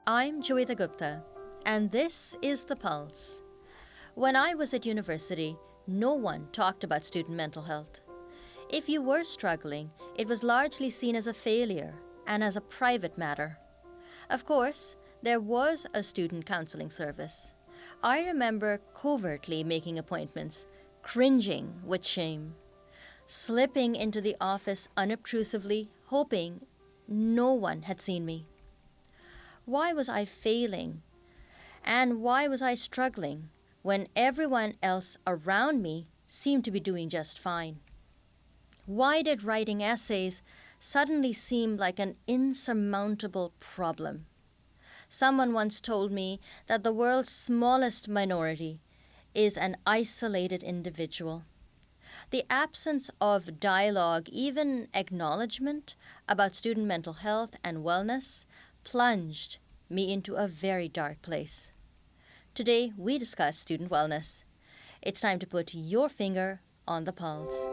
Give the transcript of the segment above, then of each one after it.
I'm Joeita Gupta, and this is The Pulse. When I was at university, no one talked about student mental health. If you were struggling, it was largely seen as a failure and as a private matter. Of course, there was a student counseling service. I remember covertly making appointments, cringing with shame, slipping into the office unobtrusively, hoping no one had seen me. Why was I failing? And why was I struggling when everyone else around me seemed to be doing just fine? Why did writing essays suddenly seem like an insurmountable problem? Someone once told me that the world's smallest minority is an isolated individual. The absence of dialogue, even acknowledgement about student mental health and wellness, plunged me into a very dark place. Today, we discuss student wellness. It's time to put your finger on the pulse.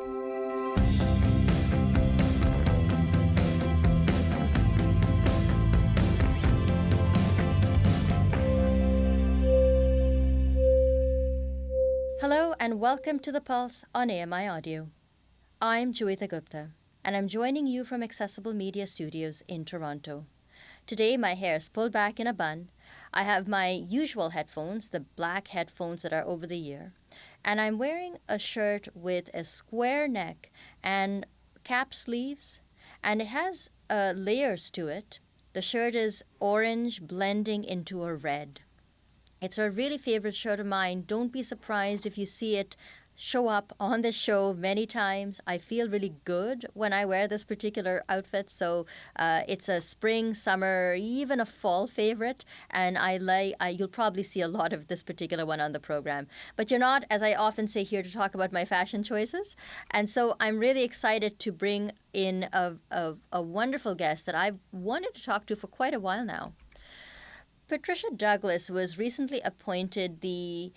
Hello and welcome to The Pulse on AMI Audio. I'm Joeita Gupta, and I'm joining you from Accessible Media Studios in Toronto. Today, my hair is pulled back in a bun. I have my usual headphones, the black headphones that are over the ear, and I'm wearing a shirt with a square neck and cap sleeves, and it has layers to it. The shirt is orange blending into a red. It's a really favorite shirt of mine. Don't be surprised if you see it show up on the show many times. I feel really good when I wear this particular outfit. So it's a spring, summer, even a fall favorite. And you'll probably see a lot of this particular one on the program. But you're not, as I often say, here to talk about my fashion choices. And so I'm really excited to bring in a wonderful guest that I've wanted to talk to for quite a while now. Patricia Douglas was recently appointed the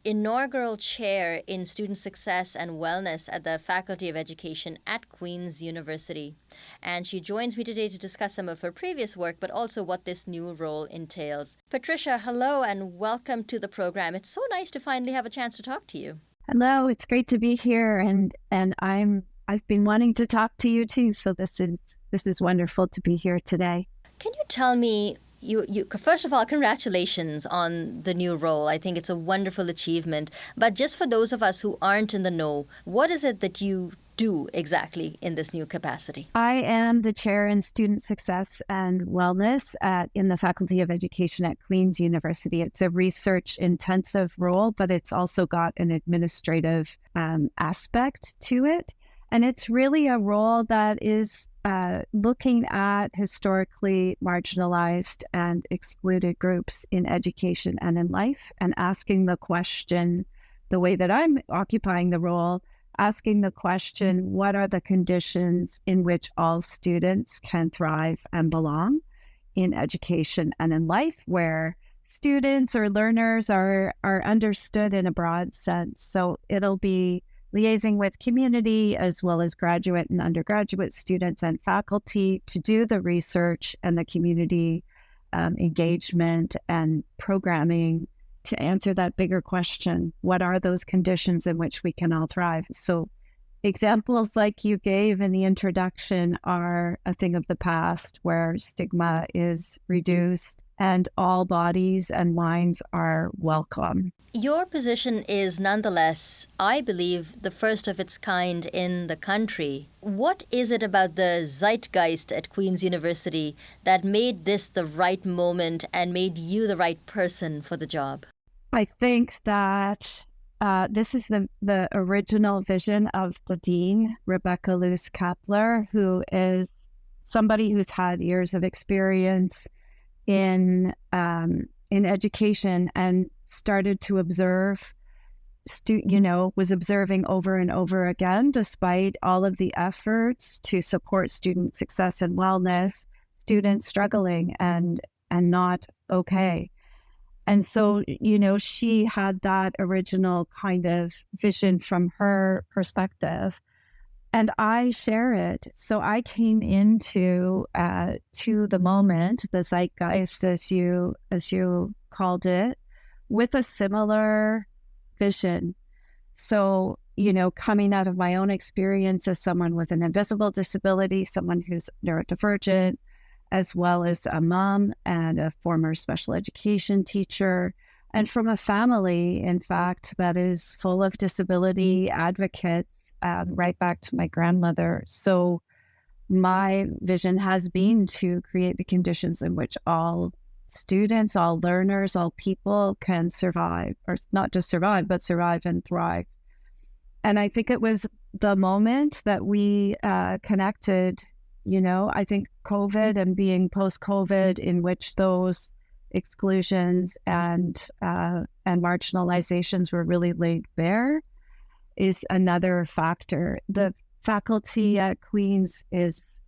inaugural chair in student success and wellness at the Faculty of Education at Queen's University. And she joins me today to discuss some of her previous work, but also what this new role entails. Patricia, hello and welcome to the program. It's so nice to finally have a chance to talk to you. Hello, it's great to be here, and I've been wanting to talk to you too. So this is wonderful to be here today. Can you tell me? You first of all, congratulations on the new role. I think it's a wonderful achievement. But just for those of us who aren't in the know, what is it that you do exactly in this new capacity? I am the chair in student success and wellness in the Faculty of Education at Queen's University. It's a research-intensive role, but it's also got an administrative aspect to it. And it's really a role that is looking at historically marginalized and excluded groups in education and in life, and asking the question, the way that I'm occupying the role, asking the question, what are the conditions in which all students can thrive and belong in education and in life, where students or learners are understood in a broad sense. So it'll be liaising with community as well as graduate and undergraduate students and faculty to do the research and the community engagement and programming to answer that bigger question. What are those conditions in which we can all thrive? So examples like you gave in the introduction are a thing of the past, where stigma is reduced and all bodies and minds are welcome. Your position is nonetheless, I believe, the first of its kind in the country. What is it about the zeitgeist at Queen's University that made this the right moment and made you the right person for the job? I think that this is the original vision of the dean, Rebecca Luce Kapler, who is somebody who's had years of experience in education and started to observe, was observing over and over again, despite all of the efforts to support student success and wellness, students struggling and not okay. And so, she had that original kind of vision from her perspective. And I share it. So I came into to the moment, the zeitgeist, as you called it, with a similar vision. So, coming out of my own experience as someone with an invisible disability, someone who's neurodivergent, as well as a mom and a former special education teacher, and from a family, in fact, that is full of disability advocates, right back to my grandmother. So my vision has been to create the conditions in which all students, all learners, all people can survive, or not just survive, but survive and thrive. And I think it was the moment that we connected, I think COVID and being post-COVID, in which those exclusions and marginalizations were really laid bare, is another factor. The faculty at Queen's is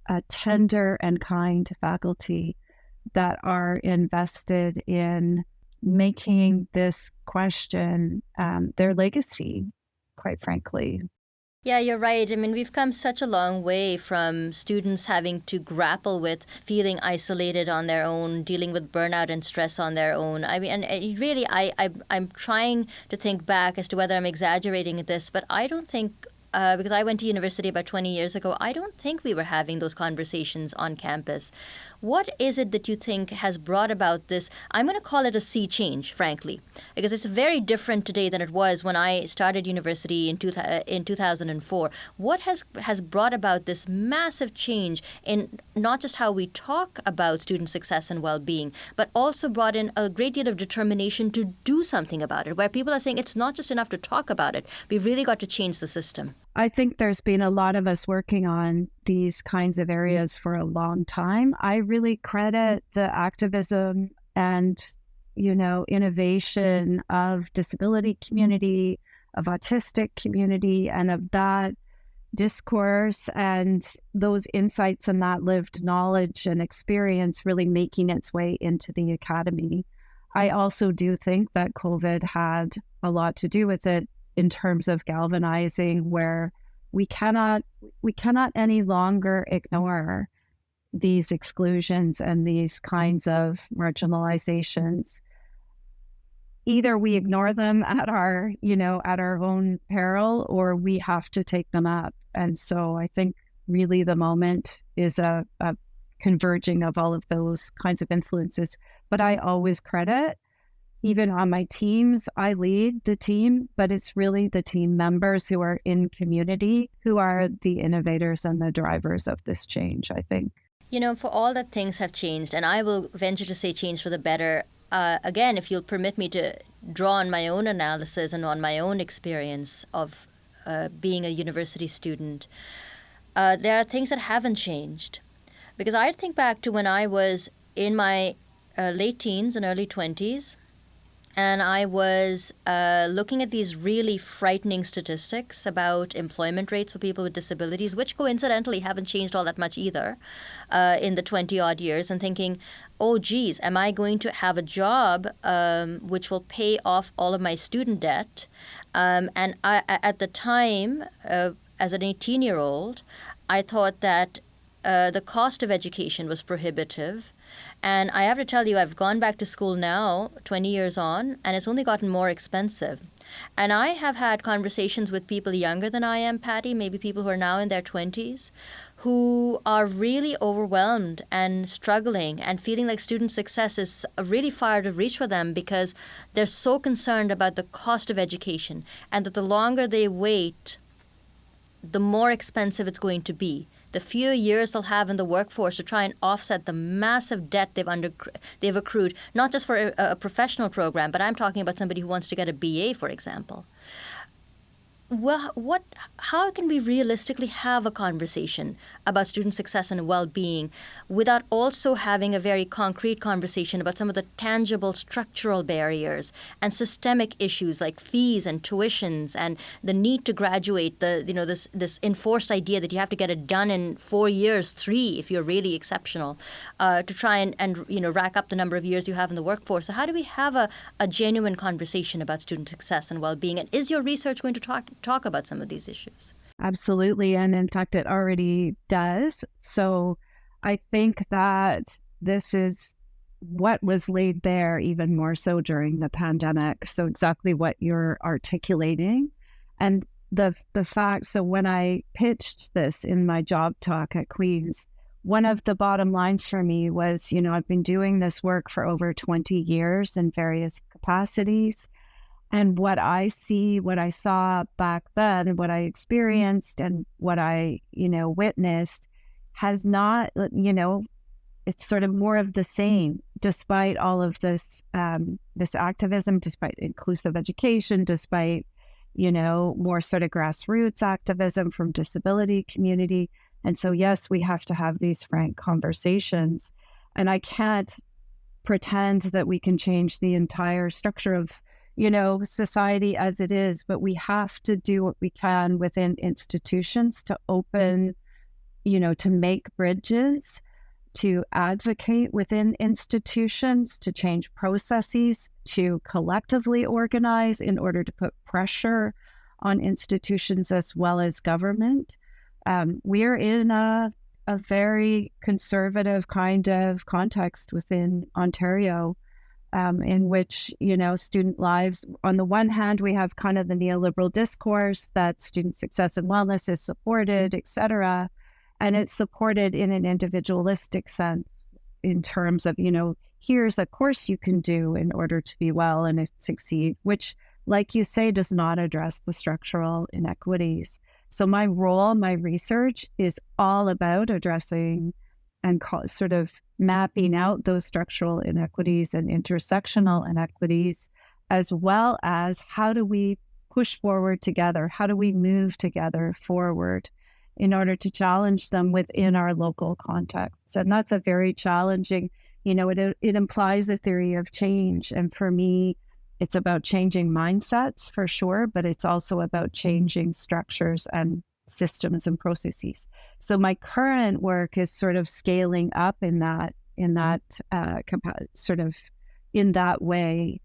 a tender and kind faculty that are invested in making this question their legacy, quite frankly. Yeah, you're right. I mean, we've come such a long way from students having to grapple with feeling isolated on their own, dealing with burnout and stress on their own. I mean, and really, I'm trying to think back as to whether I'm exaggerating this, but I don't think, because I went to university about 20 years ago, I don't think we were having those conversations on campus. What is it that you think has brought about this? I'm going to call it a sea change, frankly, because it's very different today than it was when I started university in 2004. What has brought about this massive change in not just how we talk about student success and well-being, but also brought in a great deal of determination to do something about it, where people are saying it's not just enough to talk about it. We've really got to change the system. I think there's been a lot of us working on these kinds of areas for a long time. I really credit the activism and, innovation of disability community, of autistic community, and of that discourse and those insights and that lived knowledge and experience really making its way into the academy. I also do think that COVID had a lot to do with it, in terms of galvanizing, where we cannot any longer ignore these exclusions and these kinds of marginalizations. Either we ignore them at our own peril, or we have to take them up. And so I think really the moment is a converging of all of those kinds of influences. But I always credit, even on my teams, I lead the team, but it's really the team members who are in community who are the innovators and the drivers of this change, I think. For all that things have changed, and I will venture to say change for the better, again, if you'll permit me to draw on my own analysis and on my own experience of being a university student, there are things that haven't changed. Because I think back to when I was in my late teens and early 20s, and I was looking at these really frightening statistics about employment rates for people with disabilities, which coincidentally haven't changed all that much either in the 20-odd years, and thinking, oh, geez, am I going to have a job which will pay off all of my student debt? And at the time, as an 18-year-old, I thought that the cost of education was prohibitive. And I have to tell you, I've gone back to school now, 20 years on, and it's only gotten more expensive. And I have had conversations with people younger than I am, Patty, maybe people who are now in their 20s, who are really overwhelmed and struggling and feeling like student success is really far out of reach for them because they're so concerned about the cost of education, and that the longer they wait, the more expensive it's going to be. The fewer years they'll have in the workforce to try and offset the massive debt they've accrued, not just for a professional program, but I'm talking about somebody who wants to get a BA, for example. Well, how can we realistically have a conversation about student success and well-being without also having a very concrete conversation about some of the tangible structural barriers and systemic issues like fees and tuitions and the need to graduate, this enforced idea that you have to get it done in 4 years, 3 if you're really exceptional, to try and rack up the number of years you have in the workforce. So how do we have a genuine conversation about student success and well-being? And is your research going to talk about some of these issues? Absolutely. And in fact, it already does. So I think that this is what was laid bare even more so during the pandemic. So exactly what you're articulating. And the fact, so when I pitched this in my job talk at Queen's, one of the bottom lines for me was, I've been doing this work for over 20 years in various capacities. And what I see, what I saw back then, and what I experienced and what I, witnessed has not, it's sort of more of the same, despite all of this, this activism, despite inclusive education, despite, more sort of grassroots activism from disability community. And so, yes, we have to have these frank conversations. And I can't pretend that we can change the entire structure of, society as it is, but we have to do what we can within institutions to open, to make bridges, to advocate within institutions, to change processes, to collectively organize in order to put pressure on institutions as well as government. We're in a very conservative kind of context within Ontario, in which, student lives, on the one hand, we have kind of the neoliberal discourse that student success and wellness is supported, et cetera. And it's supported in an individualistic sense in terms of, here's a course you can do in order to be well and succeed, which, like you say, does not address the structural inequities. So my role, my research is all about addressing and sort of mapping out those structural inequities and intersectional inequities, as well as how do we push forward together? How do we move together forward in order to challenge them within our local contexts? And that's a very challenging, it implies a theory of change. And for me, it's about changing mindsets for sure, but it's also about changing structures and systems and processes. So my current work is sort of scaling up in that way,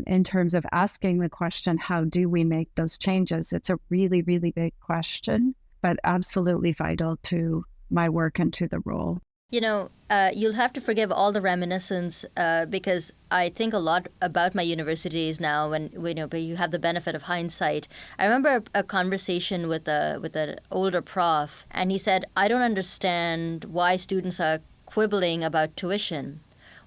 in terms of asking the question, how do we make those changes? It's a really, really big question, but absolutely vital to my work and to the role. You'll have to forgive all the reminiscence because I think a lot about my universities now but you have the benefit of hindsight. I remember a conversation with an older prof, and he said, I don't understand why students are quibbling about tuition.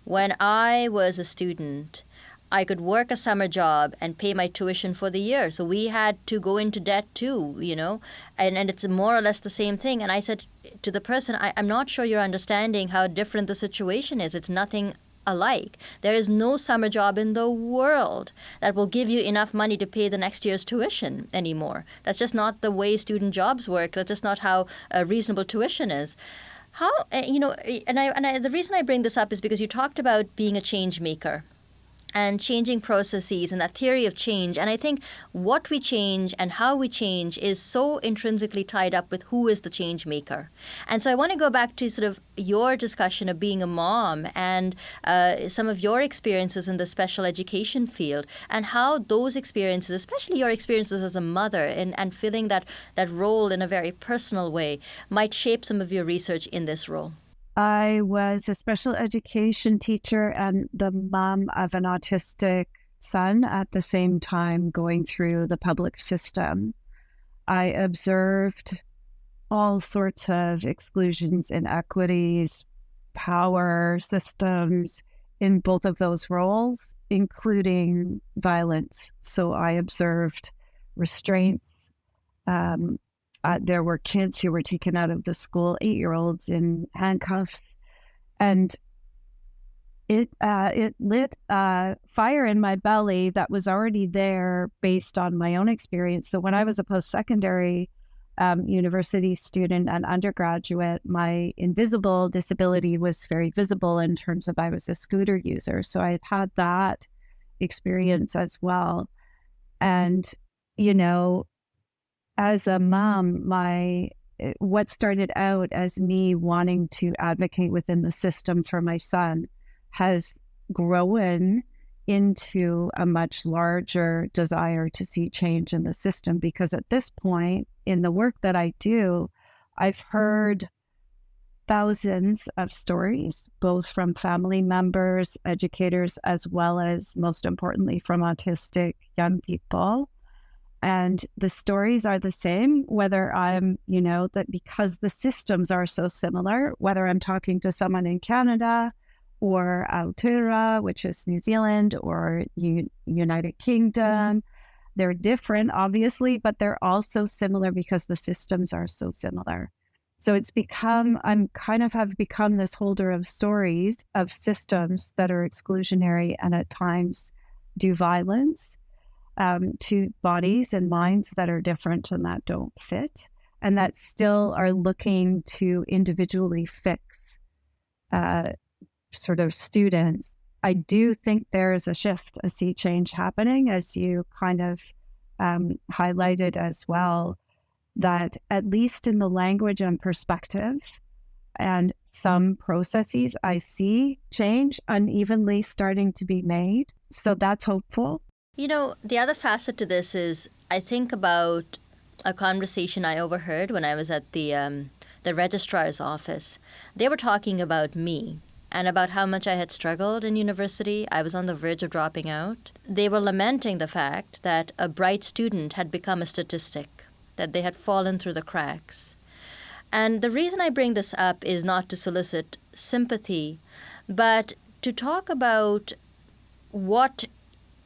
When I was a student, I could work a summer job and pay my tuition for the year. So we had to go into debt too, and it's more or less the same thing. And I said to the person, I'm not sure you're understanding how different the situation is. It's nothing alike. There is no summer job in the world that will give you enough money to pay the next year's tuition anymore. That's just not the way student jobs work. That's just not how reasonable tuition is. How, the reason I bring this up is because you talked about being a change maker and changing processes and that theory of change. And I think what we change and how we change is so intrinsically tied up with who is the change maker. And so I want to go back to sort of your discussion of being a mom and some of your experiences in the special education field and how those experiences, especially your experiences as a mother and filling that role in a very personal way, might shape some of your research in this role. I was a special education teacher and the mom of an autistic son at the same time going through the public system. I observed all sorts of exclusions, inequities, power systems in both of those roles, including violence. So I observed restraints. There were kids who were taken out of the school, 8-year-olds in handcuffs, and it lit a fire in my belly that was already there based on my own experience. So when I was a post-secondary university student and undergraduate, my invisible disability was very visible in terms of I was a scooter user. So I had that experience as well. And, as a mom, what started out as me wanting to advocate within the system for my son has grown into a much larger desire to see change in the system, because at this point in the work that I do, I've heard thousands of stories, both from family members, educators, as well as, most importantly, from autistic young people. And the stories are the same, whether I'm, that because the systems are so similar, whether I'm talking to someone in Canada or Aotearoa, which is New Zealand, or United Kingdom. They're different, obviously, but they're also similar because the systems are so similar. So have become this holder of stories of systems that are exclusionary and at times do violence to bodies and minds that are different and that don't fit, and that still are looking to individually fix sort of students. I do think there is a shift, a sea change happening, as you kind of highlighted as well, that at least in the language and perspective and some processes, I see change unevenly starting to be made. So that's hopeful. The other facet to this is I think about a conversation I overheard when I was at the registrar's office. They were talking about me and about how much I had struggled in university. I was on the verge of dropping out. They were lamenting the fact that a bright student had become a statistic, that they had fallen through the cracks. And the reason I bring this up is not to solicit sympathy, but to talk about what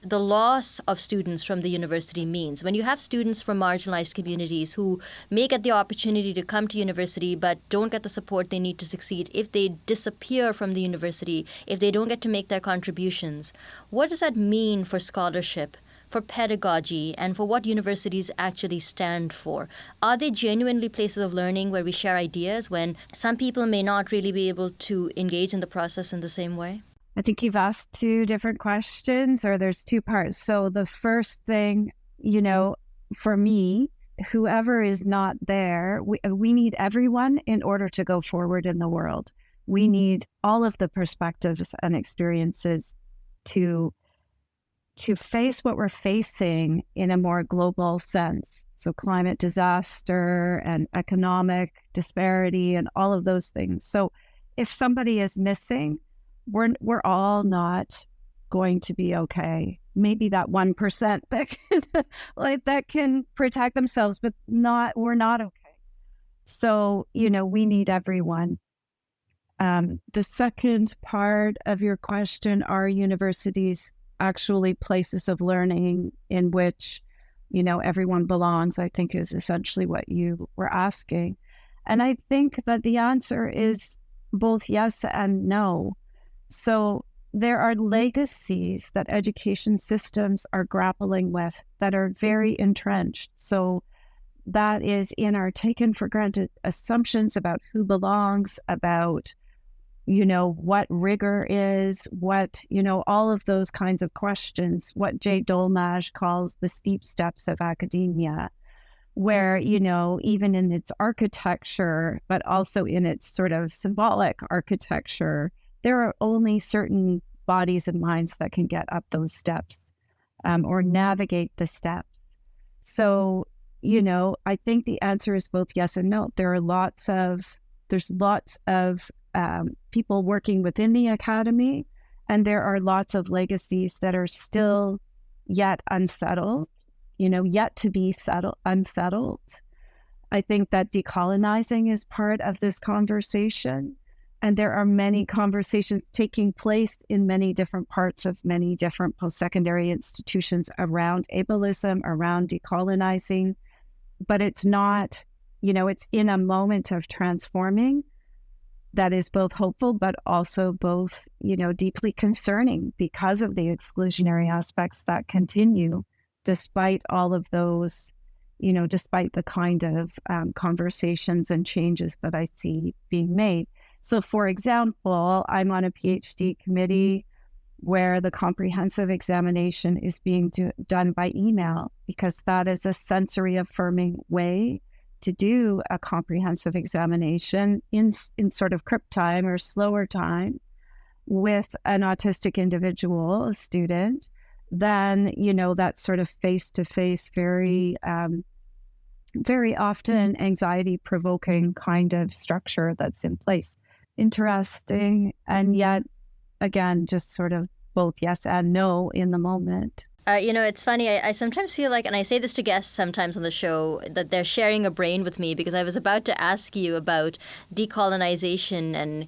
the loss of students from the university means. When you have students from marginalized communities who may get the opportunity to come to university but don't get the support they need to succeed, if they disappear from the university, if they don't get to make their contributions, what does that mean for scholarship, for pedagogy, and for what universities actually stand for? Are they genuinely places of learning where we share ideas when some people may not really be able to engage in the process in the same way? I think you've asked two different questions, or there's two parts. So the first thing, for me, whoever is not there, we need everyone in order to go forward in the world. We need all of the perspectives and experiences to face what we're facing in a more global sense. So climate disaster and economic disparity and all of those things. So if somebody is missing, we're all not going to be okay. Maybe that 1% that can protect themselves, but we're not okay. So, we need everyone. The second part of your question, are universities actually places of learning in which, everyone belongs, I think is essentially what you were asking. And I think that the answer is both yes and no. So there are legacies that education systems are grappling with that are very entrenched. So that is in our taken for granted assumptions about who belongs, about, what rigor is, what, all of those kinds of questions, what Jay Dolmaj calls the steep steps of academia, where, even in its architecture, but also in its sort of symbolic architecture, there are only certain bodies and minds that can get up those steps or navigate the steps. So, I think the answer is both yes and no. There's lots of people working within the academy, and there are lots of legacies that are still yet unsettled, yet to be unsettled. I think that decolonizing is part of this conversation. And there are many conversations taking place in many different parts of many different post-secondary institutions around ableism, around decolonizing. But it's not, it's in a moment of transforming that is both hopeful, but also both, deeply concerning because of the exclusionary aspects that continue despite all of those, despite the kind of conversations and changes that I see being made. So, for example, I'm on a PhD committee where the comprehensive examination is being done by email because that is a sensory affirming way to do a comprehensive examination in sort of crypt time or slower time. with an autistic individual, a student, then, that sort of face-to-face, very often anxiety-provoking kind of structure that's in place. Interesting, and yet, again, just sort of both yes and no in the moment. It's funny. I sometimes feel like, and I say this to guests sometimes on the show, that they're sharing a brain with me, because I was about to ask you about decolonization and,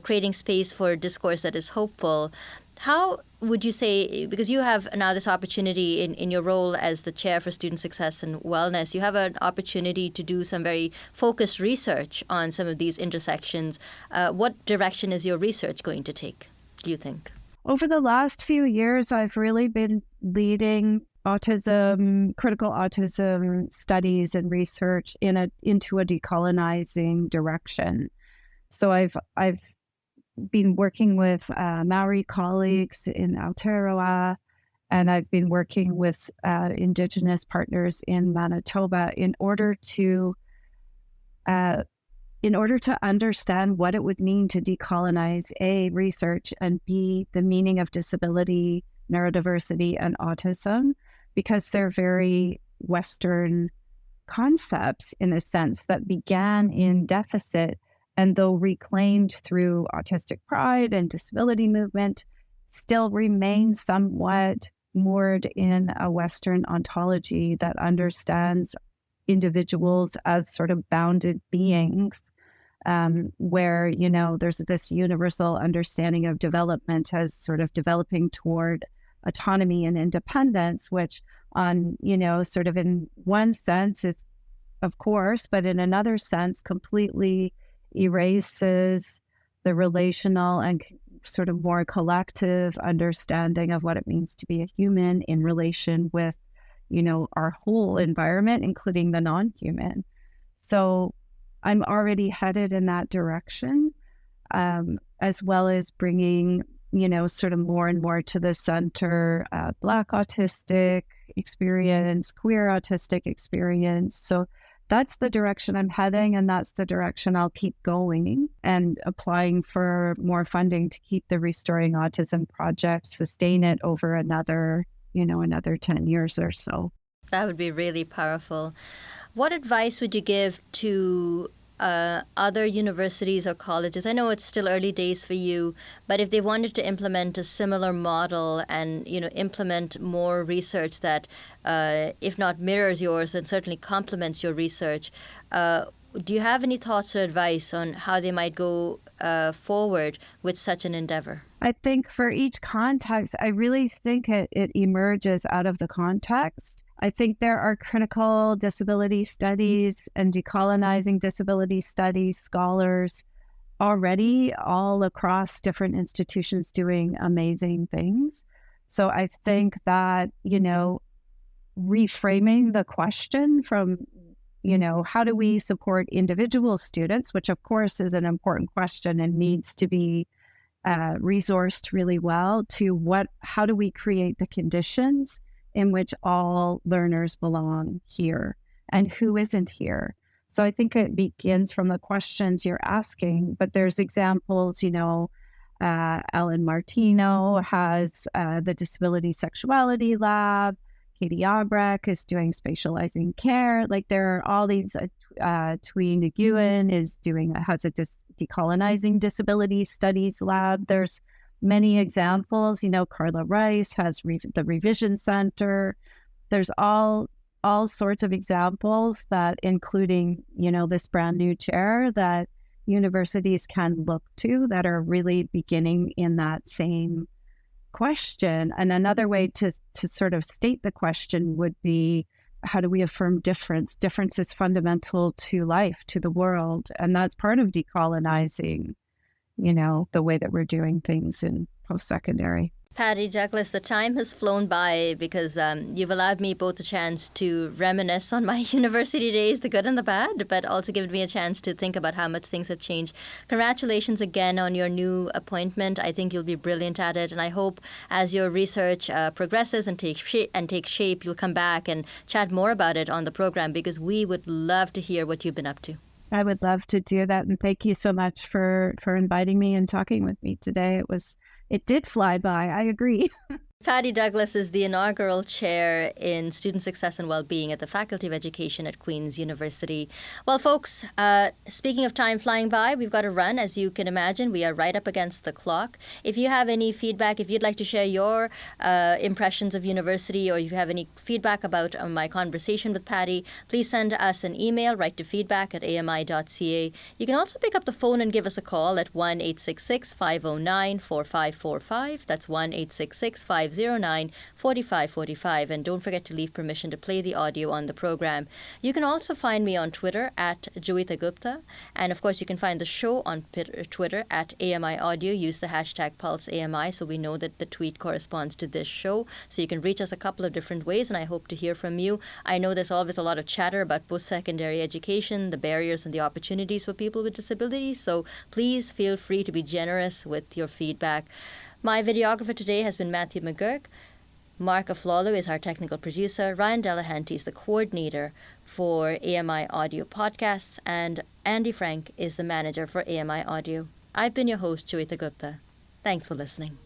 creating space for discourse that is hopeful. How would you say, because you have now this opportunity in your role as the chair for student success and wellness, you have an opportunity to do some very focused research on some of these intersections. What direction is your research going to take, do you think? Over the last few years, I've really been leading critical autism studies and research into a decolonizing direction. So I've been working with Maori colleagues in Aotearoa, and I've been working with Indigenous partners in Manitoba in order to understand what it would mean to decolonize A, research, and B, the meaning of disability, neurodiversity, and autism, because they're very Western concepts in a sense that began in deficit, and though reclaimed through autistic pride and disability movement, still remain somewhat moored in a Western ontology that understands individuals as sort of bounded beings, where, there's this universal understanding of development as sort of developing toward autonomy and independence, which sort of in one sense is, of course, but in another sense completely erases the relational and sort of more collective understanding of what it means to be a human in relation with our whole environment, including the non-human. So I'm already headed in that direction, as well as bringing, sort of more and more to the center, Black autistic experience, queer autistic experience. So that's the direction I'm heading, and that's the direction I'll keep going, and applying for more funding to keep the Restoring Autism project, sustain it over another 10 years or so. That would be really powerful. What advice would you give to other universities or colleges? I know it's still early days for you, but if they wanted to implement a similar model and, implement more research that, if not mirrors yours, then certainly complements your research, do you have any thoughts or advice on how they might go forward with such an endeavor? I think for each context, I really think it emerges out of the context. I think there are critical disability studies and decolonizing disability studies scholars already all across different institutions doing amazing things. So I think that, reframing the question from, how do we support individual students, which of course is an important question and needs to be resourced really well, to how do we create the conditions in which all learners belong here and who isn't here. So I think it begins from the questions you're asking, but there's examples, Ellen Martino has the Disability Sexuality Lab. Katie Albrecht is doing spatializing care. Like there are all these, Tui Nguyen has a decolonizing disability studies lab. There's many examples, Carla Rice has the Revision Center. There's all sorts of examples that, including, this brand new chair that universities can look to that are really beginning in that same question. And another way to sort of state the question would be, how do we affirm difference? Difference is fundamental to life, to the world. And that's part of decolonizing, the way that we're doing things in post-secondary. Patty Douglas, the time has flown by because you've allowed me both a chance to reminisce on my university days, the good and the bad, but also given me a chance to think about how much things have changed. Congratulations again on your new appointment. I think you'll be brilliant at it, and I hope as your research progresses and takes shape, you'll come back and chat more about it on the program, because we would love to hear what you've been up to. I would love to do that. And thank you so much for inviting me and talking with me today. It did fly by. I agree. Patty Douglas is the inaugural chair in student success and well-being at the Faculty of Education at Queen's University. Well, folks, speaking of time flying by, we've got to run. As you can imagine, we are right up against the clock. If you have any feedback, if you'd like to share your impressions of university, or if you have any feedback about my conversation with Patty, please send us an email, write to feedback@ami.ca. You can also pick up the phone and give us a call at 1-866-509-4545. That's 1-866-509-4545. And don't forget to leave permission to play the audio on the program. You can also find me on Twitter at Joeita Gupta. And of course, you can find the show on Twitter at AMI Audio. Use the hashtag PulseAMI so we know that the tweet corresponds to this show. So you can reach us a couple of different ways, and I hope to hear from you. I know there's always a lot of chatter about post-secondary education, the barriers and the opportunities for people with disabilities. So please feel free to be generous with your feedback. My videographer today has been Matthew McGurk. Mark Aflalo is our technical producer. Ryan Delahanty is the coordinator for AMI Audio Podcasts. And Andy Frank is the manager for AMI Audio. I've been your host, Joeita Gupta. Thanks for listening.